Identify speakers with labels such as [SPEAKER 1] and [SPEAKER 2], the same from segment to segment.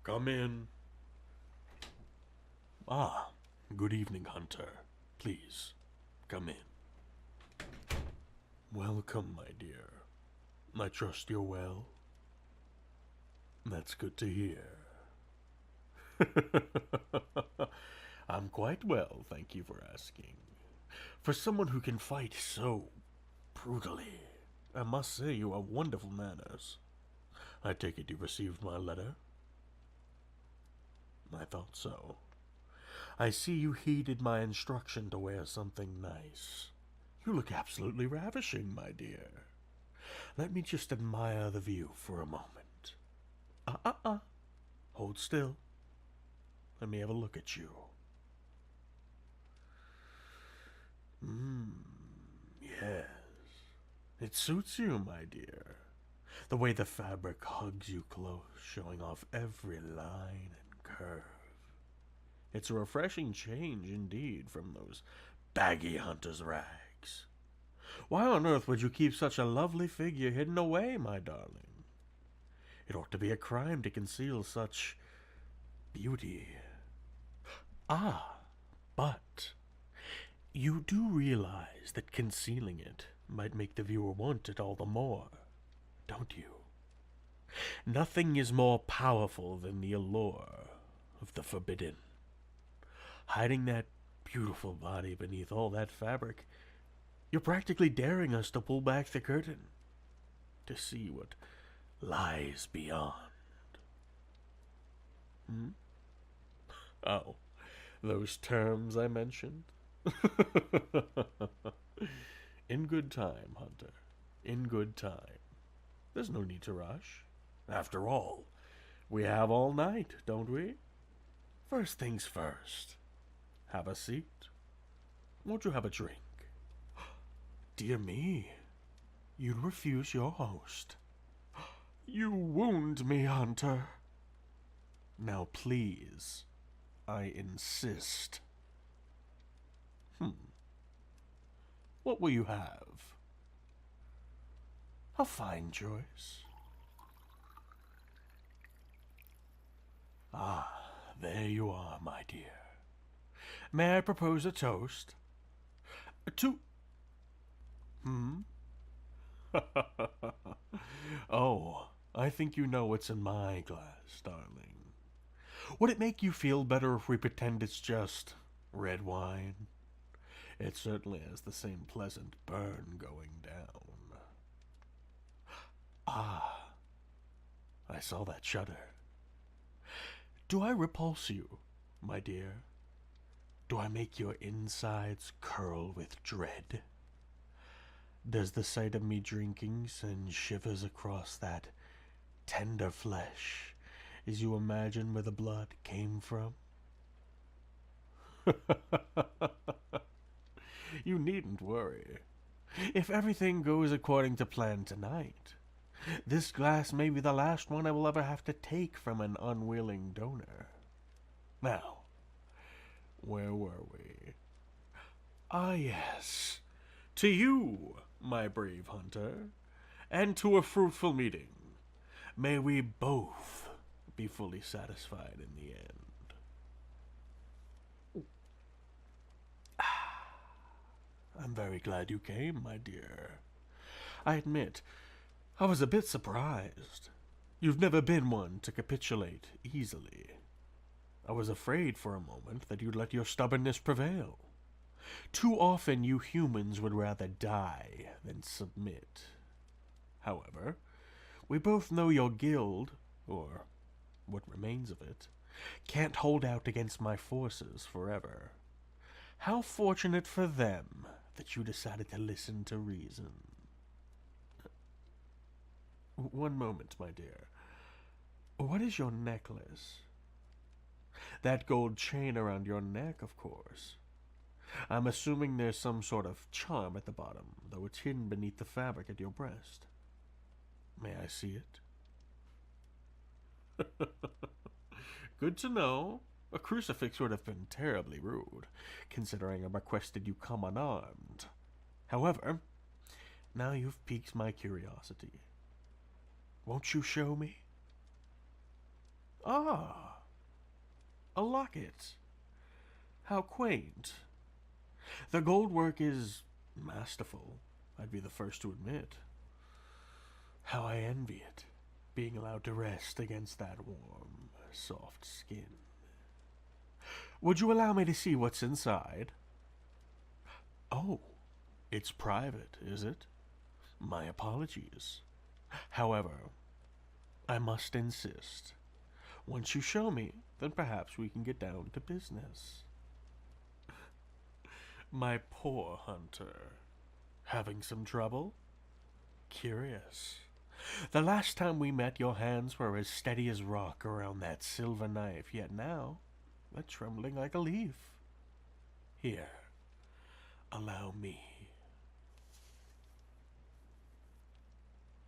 [SPEAKER 1] Come in. Ah, good evening, Hunter. Please, come in. Welcome, my dear. I trust you're well. That's good to hear. I'm quite well, thank you for asking. For someone who can fight so brutally, I must say you have wonderful manners. I take it you received my letter? I thought so. I see you heeded my instruction to wear something nice. You look absolutely ravishing, my dear. Let me just admire the view for a moment. Hold still. Let me have a look at you. Yes. It suits you, my dear. The way the fabric hugs you close, showing off every line and curve. It's a refreshing change indeed from those baggy hunter's rags. Why on earth would you keep such a lovely figure hidden away, my darling? It ought to be a crime to conceal such beauty. Ah, but you do realize that concealing it might make the viewer want it all the more, don't you? Nothing is more powerful than the allure of the forbidden. Hiding that beautiful body beneath all that fabric, you're practically daring us to pull back the curtain to see what lies beyond. Oh, those terms I mentioned? In good time, Hunter. In good time. There's no need to rush. After all, we have all night, don't we? First things first. Have a seat. Won't you have a drink? Dear me, you'd refuse your host. You wound me, Hunter. Now please, I insist. What will you have? A fine choice. Ah, there you are, my dear. May I propose a toast? To... Oh, I think you know what's in my glass, darling. Would it make you feel better if we pretend it's just red wine? It certainly has the same pleasant burn going down. Ah, I saw that shudder. Do I repulse you, my dear? Do I make your insides curl with dread? Does the sight of me drinking send shivers across that tender flesh as you imagine where the blood came from? You needn't worry. If everything goes according to plan tonight, this glass may be the last one I will ever have to take from an unwilling donor. Now, where were we? Ah, yes. To you, my brave hunter, and to a fruitful meeting. May we both be fully satisfied in the end. I'm very glad you came, my dear. I admit, I was a bit surprised. You've never been one to capitulate easily. I was afraid for a moment that you'd let your stubbornness prevail. Too often you humans would rather die than submit. However, we both know your guild, or what remains of it, can't hold out against my forces forever. How fortunate for them that you decided to listen to reason. One moment, my dear. What is your necklace? That gold chain around your neck, of course. I'm assuming there's some sort of charm at the bottom, though it's hidden beneath the fabric at your breast. May I see it? Good to know. A crucifix would have been terribly rude, considering I requested you come unarmed. However, now you've piqued my curiosity. Won't you show me? Ah, a locket. How quaint. The gold work is masterful, I'd be the first to admit. How I envy it, being allowed to rest against that warm, soft skin. Would you allow me to see what's inside? Oh, it's private, is it? My apologies. However, I must insist. Once you show me, then perhaps we can get down to business. My poor hunter. Having some trouble? Curious. The last time we met, your hands were as steady as rock around that silver knife, yet now they're trembling like a leaf. Here, allow me.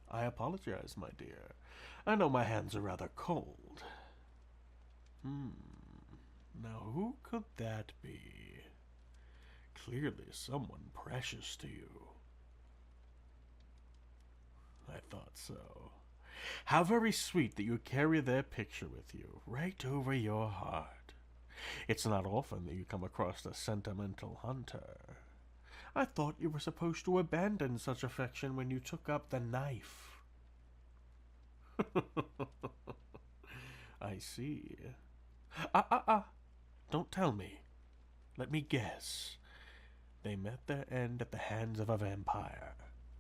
[SPEAKER 1] I apologize, my dear. I know my hands are rather cold. Now who could that be? Clearly someone precious to you. I thought so. How very sweet that you carry their picture with you, right over your heart. It's not often that you come across a sentimental hunter. I thought you were supposed to abandon such affection when you took up the knife. I see. Don't tell me. Let me guess. They met their end at the hands of a vampire,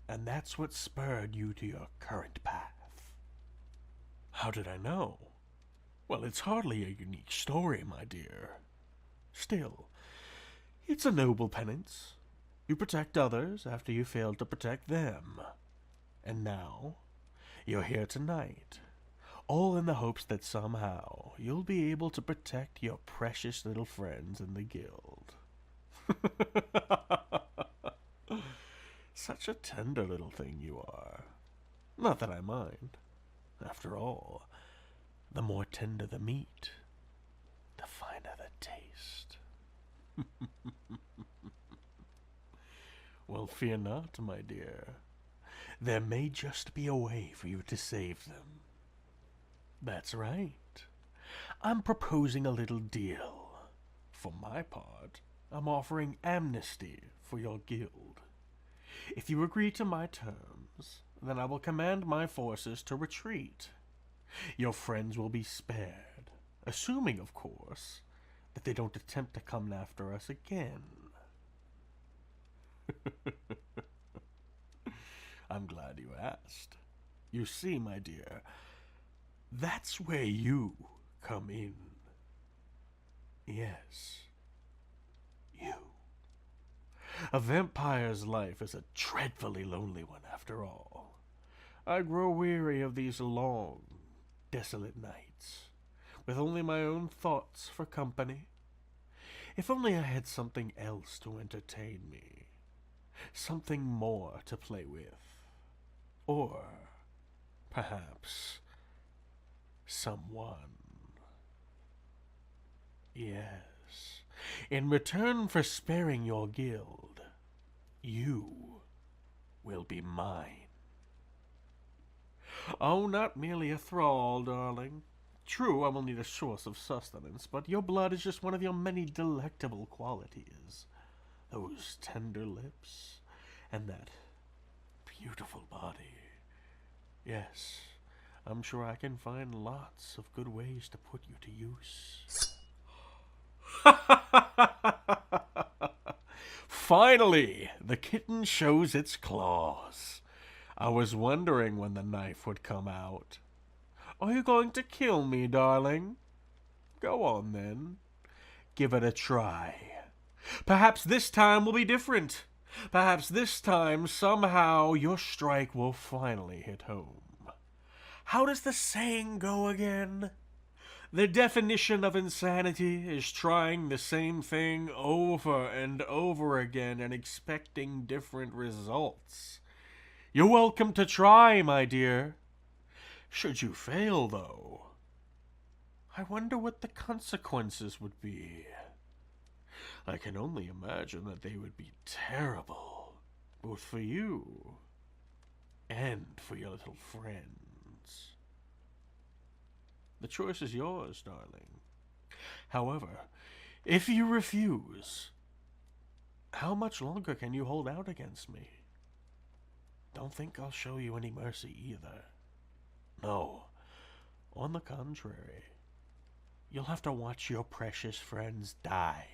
[SPEAKER 1] and that's what spurred you to your current path. How did I know? Well, it's hardly a unique story, my dear. Still, it's a noble penance. You protect others after you failed to protect them. And now, you're here tonight, all in the hopes that somehow you'll be able to protect your precious little friends in the guild. Such a tender little thing you are. Not that I mind. After all, the more tender the meat, the finer the taste. Well, fear not, my dear. There may just be a way for you to save them. That's right. I'm proposing a little deal. For my part, I'm offering amnesty for your guild. If you agree to my terms, then I will command my forces to retreat. Your friends will be spared, assuming, of course, that they don't attempt to come after us again. I'm glad you asked. You see, my dear, that's where you come in. Yes, you. A vampire's life is a dreadfully lonely one, after all. I grow weary of these long, desolate nights, with only my own thoughts for company. If only I had something else to entertain me, something more to play with, or perhaps someone. Yes, in return for sparing your guild, you will be mine. Oh, not merely a thrall, darling. True, I will need a source of sustenance, but your blood is just one of your many delectable qualities. Those tender lips, and that beautiful body. Yes, I'm sure I can find lots of good ways to put you to use. Finally, the kitten shows its claws. I was wondering when the knife would come out. Are you going to kill me, darling? Go on, then. Give it a try. Perhaps this time will be different. Perhaps this time, somehow, your strike will finally hit home. How does the saying go again? The definition of insanity is trying the same thing over and over again and expecting different results. You're welcome to try, my dear. Should you fail, though, I wonder what the consequences would be. I can only imagine that they would be terrible, both for you and for your little friends. The choice is yours, darling. However, if you refuse, how much longer can you hold out against me? Don't think I'll show you any mercy either. No, on the contrary, you'll have to watch your precious friends die,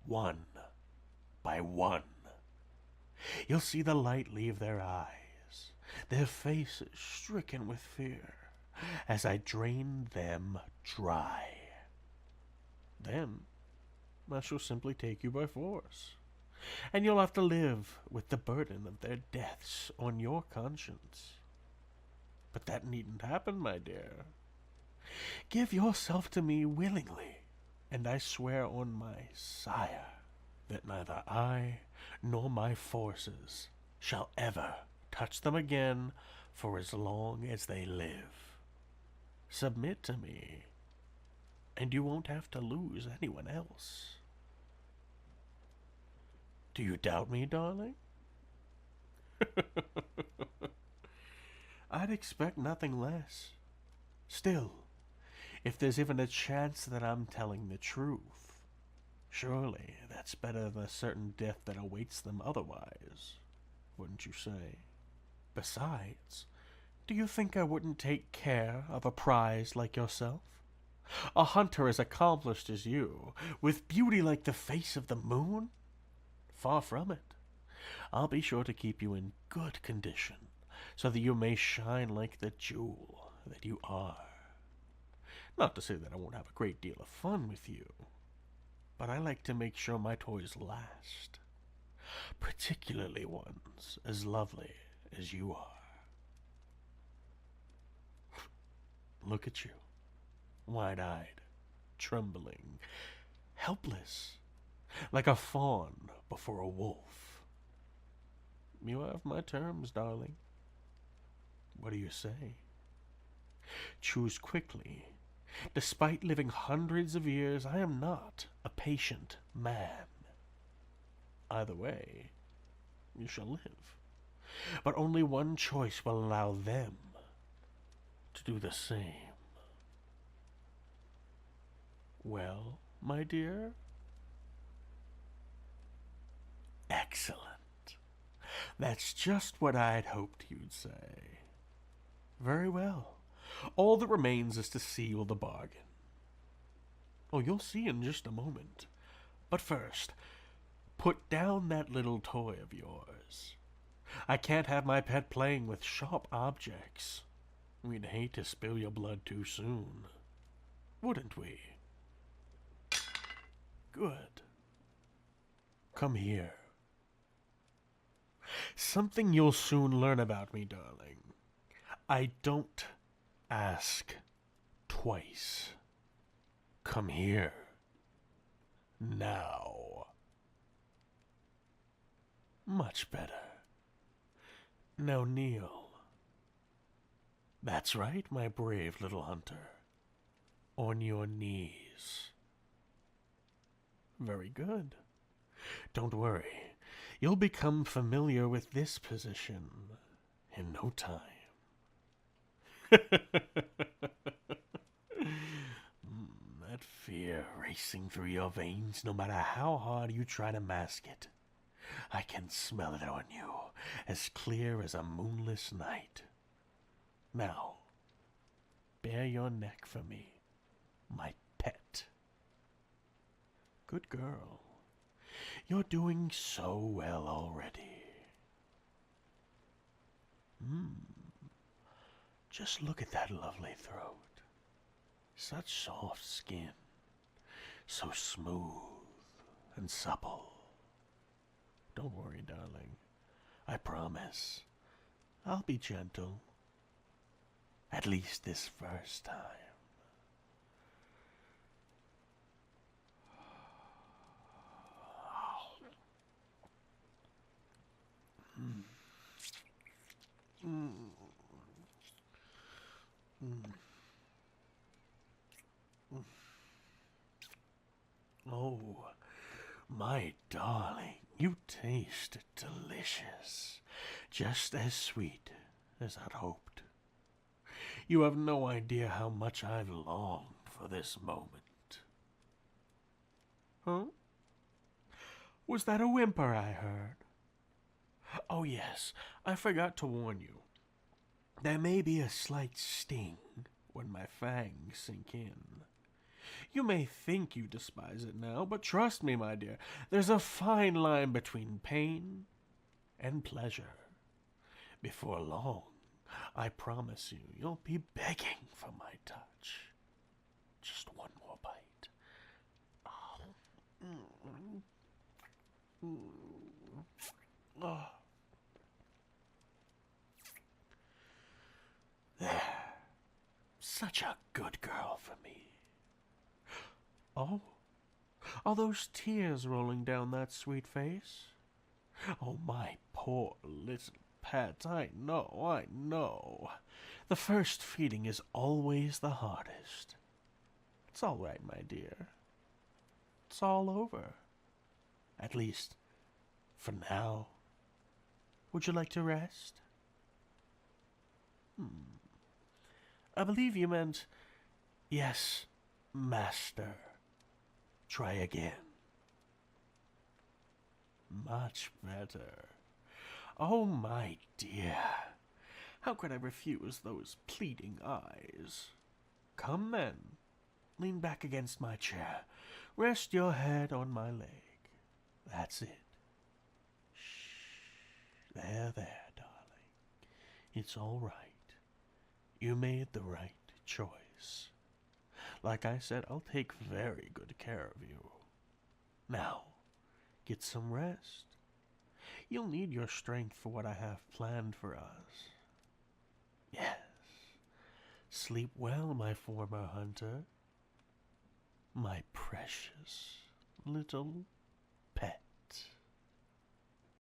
[SPEAKER 1] one by one. You'll see the light leave their eyes, their faces stricken with fear, as I drain them dry. Then I shall simply take you by force, and you'll have to live with the burden of their deaths on your conscience. But that needn't happen, my dear. Give yourself to me willingly, and I swear on my sire that neither I nor my forces shall ever touch them again for as long as they live. Submit to me, and you won't have to lose anyone else. Do you doubt me, darling? I'd expect nothing less. Still, if there's even a chance that I'm telling the truth, surely that's better than a certain death that awaits them otherwise, wouldn't you say? Besides, do you think I wouldn't take care of a prize like yourself? A hunter as accomplished as you, with beauty like the face of the moon? Far from it. I'll be sure to keep you in good condition, so that you may shine like the jewel that you are. Not to say that I won't have a great deal of fun with you, but I like to make sure my toys last, particularly ones as lovely as you are. Look at you, wide-eyed, trembling, helpless, like a fawn before a wolf. You have my terms, darling. What do you say? Choose quickly. Despite living hundreds of years, I am not a patient man. Either way, you shall live. But only one choice will allow them to do the same. Well, my dear? Excellent. That's just what I'd hoped you'd say. Very well. All that remains is to seal the bargain. Oh, you'll see in just a moment. But first, put down that little toy of yours. I can't have my pet playing with sharp objects. We'd hate to spill your blood too soon, wouldn't we? Good. Come here. Something you'll soon learn about me, darling. I don't ask twice. Come here. Now. Much better. Now kneel. That's right, my brave little hunter. On your knees. Very good. Don't worry. You'll become familiar with this position in no time. That fear racing through your veins, no matter how hard you try to mask it. I can smell it on you, as clear as a moonless night. Now, bare your neck for me, my pet. Good girl. You're doing so well already. Just look at that lovely throat. Such soft skin. So smooth and supple. Don't worry, darling. I promise. I'll be gentle. At least this first time. Oh, my darling, you taste delicious, just as sweet as I'd hoped. You have no idea how much I've longed for this moment. Huh? Was that a whimper I heard? Oh yes, I forgot to warn you. There may be a slight sting when my fangs sink in. You may think you despise it now, but trust me, my dear, there's a fine line between pain and pleasure. Before long, I promise you, you'll be begging for my touch. Just one more bite. Oh. Oh. There. Such a good girl for me. Oh, are those tears rolling down that sweet face? Oh, my poor little pet, I know. The first feeding is always the hardest. It's all right, my dear. It's all over. At least, for now. Would you like to rest? I believe you meant, yes, master. Try again. Much better. Oh, my dear. How could I refuse those pleading eyes? Come then. Lean back against my chair. Rest your head on my leg. That's it. Shh. There, darling. It's all right. You made the right choice. Like I said, I'll take very good care of you. Now, get some rest. You'll need your strength for what I have planned for us. Yes. Sleep well, my former hunter. My precious little